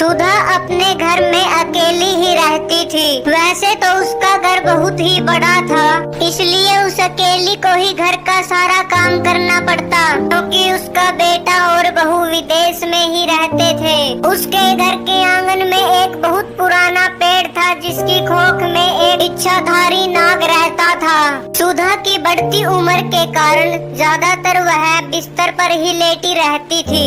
सुधा अपने घर में अकेली ही रहती थी। वैसे तो उसका घर बहुत ही बड़ा था, इसलिए उस अकेली को ही घर का सारा काम करना पड़ता, क्योंकि उसका बेटा और बहू विदेश में ही रहते थे। उसके घर के आंगन में एक बहुत पुराना पेड़ था, जिसकी खोख में एक इच्छाधारी नाग रहता था। सुधा की बढ़ती उम्र के कारण ज्यादातर वह बिस्तर पर ही लेटी रहती थी।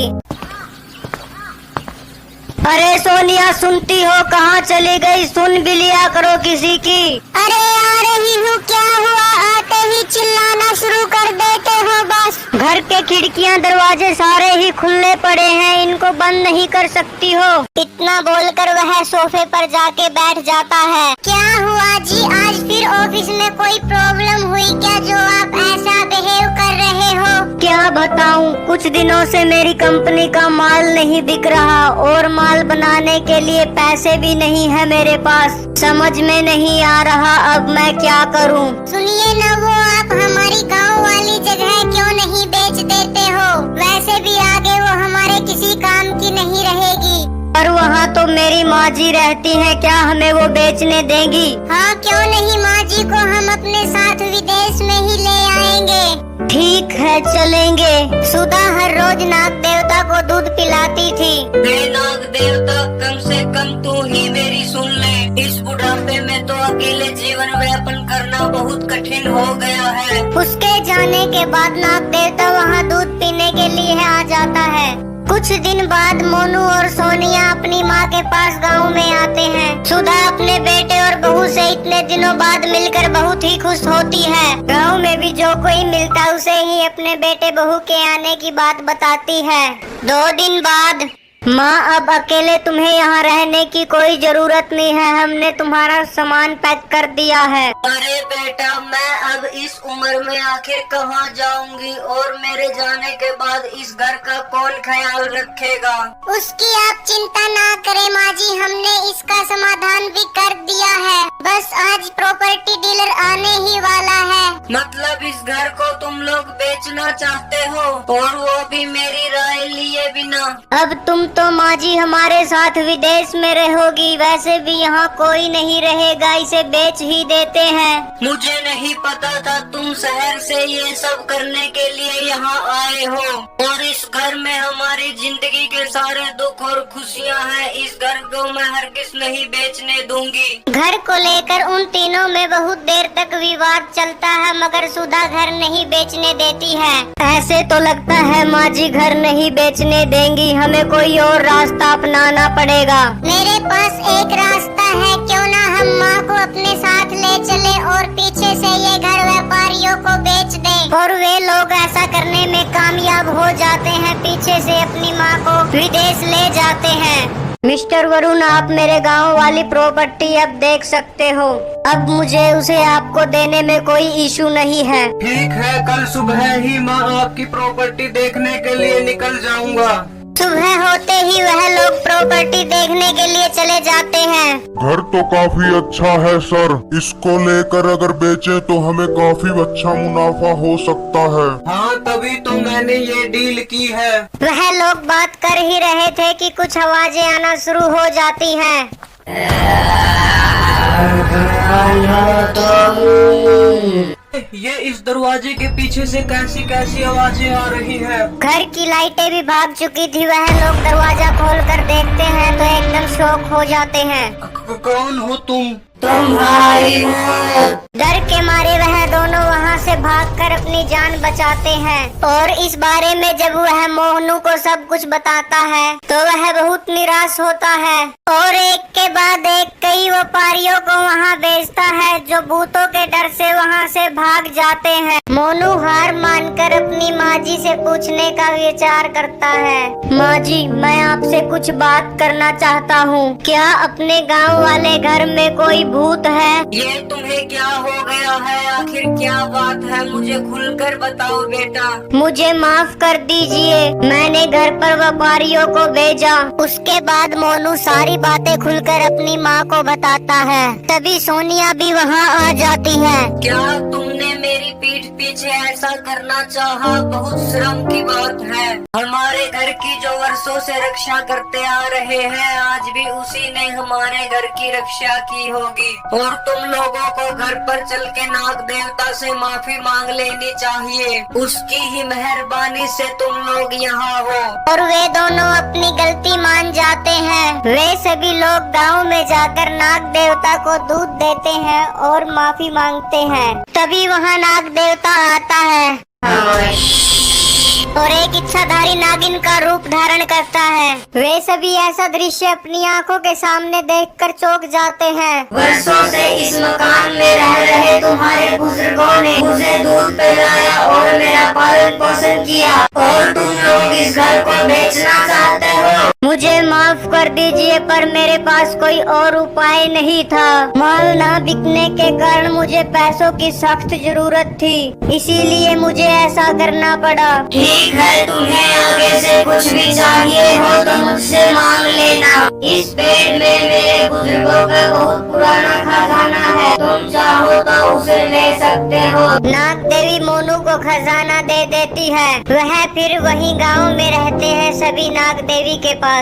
अरे सोनिया, सुनती हो? कहाँ चली गई? सुन भी लिया करो किसी की। अरे आ रही हूँ। क्या हुआ? आते ही चिल्लाना शुरू कर देते हो बस। घर के खिड़कियाँ दरवाजे सारे ही खुले पड़े हैं, इनको बंद नहीं कर सकती हो? इतना बोलकर वह सोफे पर जाके बैठ जाता है। क्या हुआ जी? आज फिर ऑफिस में कोई प्रॉब्लम हुई क्या, जो आप ऐसा बिहेव कर रहे हो? क्या बताऊं, कुछ दिनों से मेरी कंपनी का माल नहीं बिक रहा और माल बनाने के लिए पैसे भी नहीं है मेरे पास। समझ में नहीं आ रहा अब मैं क्या करूं। सुनिए ना, वो आप हमारी गांव वाली जगह क्यों नहीं बेच देते हो? वैसे भी आगे वो हमारे किसी काम की नहीं रहेगी। पर वहाँ तो मेरी माँ जी रहती हैं, क्या हमें वो बेचने देंगी? हाँ, क्यों नहीं, माँ जी को हम अपने साथ विदेश में ही ले आएंगे। ठीक है, चलेंगे। सुधा हर रोज नाग देवता को दूध पिलाती थी। हे नाग देवता, कम से कम तू ही मेरी सुन ले। इस बुढ़ापे में तो अकेले जीवन यापन करना बहुत कठिन हो गया है। उसके जाने के बाद नाग देवता वहाँ दूध पीने के लिए आ जाता है। कुछ दिन बाद मोनू और सोनिया अपनी माँ के पास गांव में आते हैं। सुधा अपने बेटे और बहू से इतने दिनों बाद मिलकर बहुत ही खुश होती है। गांव में भी जो कोई मिलता उसे ही अपने बेटे बहू के आने की बात बताती है। 2 दिन बाद, माँ, अब अकेले तुम्हें यहाँ रहने की कोई जरूरत नहीं है, हमने तुम्हारा सामान पैक कर दिया है। अरे बेटा, मैं अब इस उम्र में आखिर कहाँ जाऊंगी और मेरे जाने के बाद इस घर का कौन ख्याल रखेगा? उसकी आप चिंता ना करें माँ जी, हमने इसका समाधान भी कर दिया है। बस आज प्रॉपर्टी डीलर आने ही वाला है। मतलब इस घर को तुम लोग बेचना चाहते हो, और वो भी मेरी राय लिए बिना? अब तुम तो माँ जी हमारे साथ विदेश में रहोगी, वैसे भी यहाँ कोई नहीं रहेगा, इसे बेच ही देते हैं। मुझे नहीं पता था तुम शहर से ये सब करने के लिए यहाँ आए हो, और इस घर में हमारी जिंदगी के सारे दुख और खुशियाँ हैं। इस घर को मैं हरगिज नहीं बेचने दूंगी। घर को लेकर उन तीनों में बहुत देर तक विवाद चलता है, मगर सुधा घर नहीं बेचने देती है। ऐसे तो लगता है माँ जी घर नहीं बेचने देंगी, हमें कोई और रास्ता अपनाना पड़ेगा। मेरे पास एक रास्ता है, क्यों ना हम माँ को अपने साथ ले चले और पीछे से ये घर व्यापारियों को बेच दें, और वे लोग ऐसा करने में कामयाब हो जाते हैं, पीछे से अपनी माँ को विदेश ले जाते हैं। मिस्टर वरुण, आप मेरे गांव वाली प्रॉपर्टी अब देख सकते हो। अब मुझे उसे आपको देने में कोई इशू नहीं है। ठीक है, कल सुबह ही मैं आपकी प्रॉपर्टी देखने के लिए निकल जाऊंगा। सुबह होते ही वह लोग प्रॉपर्टी देखने के लिए चले जाते हैं। घर तो काफी अच्छा है सर, इसको लेकर अगर बेचे तो हमें काफी अच्छा मुनाफा हो सकता है। हाँ, तभी तो मैंने ये डील की है। वह लोग बात कर ही रहे थे कि कुछ आवाजें आना शुरू हो जाती हैं। ये इस दरवाजे के पीछे से कैसी कैसी आवाजें आ रही है। घर की लाइटें भी भाग चुकी थी। वह लोग दरवाजा खोलकर देखते हैं तो एकदम शॉक हो जाते हैं। कौन हो तुम? तुम्हारी डर के मारे वह दोनों वहां से भागकर अपनी जान बचाते हैं, और इस बारे में जब वह मोनू को सब कुछ बताता है तो वह बहुत निराश होता है, और एक के बाद एक कई व्यापारियों को वहां बेचता है, जो भूतों के डर से वहां से भाग जाते हैं। मोनू हार मानकर अपनी माँ जी से पूछने का विचार करता है। माँ जी, मैं आपसे कुछ बात करना चाहता हूँ। क्या अपने गांव वाले घर में कोई भूत है? ये तुम्हें क्या हो गया है? आखिर क्या बात है? मुझे खुलकर बताओ बेटा। मुझे माफ कर दीजिए, मैंने घर पर व्यापारियों को भेजा। उसके बाद मोनू सारी बातें खुलकर अपनी माँ को बताता है। तभी सोनिया भी वहाँ आ जाती है। क्या तुमने मेरी पीठ पीछे ऐसा करना चाहा? बहुत शर्म की बात है। हमारे घर की जो वर्षों से रक्षा करते आ रहे हैं, आज भी उसी ने हमारे घर की रक्षा की होगी। और तुम लोगों को घर पर चल के नाग देवता से माफी मांग लेनी चाहिए, उसकी ही मेहरबानी से तुम लोग यहाँ हो। और वे दोनों अपनी गलती मान जाते हैं। वे सभी लोग गांव में जाकर नाग देवता को दूध देते हैं और माफी मांगते हैं। तभी वहाँ नाग देवता आता है और एक इच्छाधारी नागिन का रूप धारण करता है। वे सभी ऐसा दृश्य अपनी आंखों के सामने देखकर चौंक जाते हैं। वर्षों से इस मकान में रह रहे तुम्हारे बुजुर्गों ने मुझे दूध पिलाया और मेरा पालन पोषण किया, और तुम लोग इस घर को बेचना चाहते हो। मुझे माफ कर दीजिए, पर मेरे पास कोई और उपाय नहीं था। माल ना बिकने के कारण मुझे पैसों की सख्त जरूरत थी, इसीलिए मुझे ऐसा करना पड़ा। ठीक है, तुम्हें आगे से कुछ भी चाहिए हो तो मुझसे मांग लेना। इस पेड़ में मेरे बुजुर्गों का बहुत पुराना खजाना है, तुम चाहो तो उसे ले सकते हो। नाग देवी मोनू को खजाना दे देती है। वह फिर वहीं गांव में रहते हैं सभी नाग देवी के पास।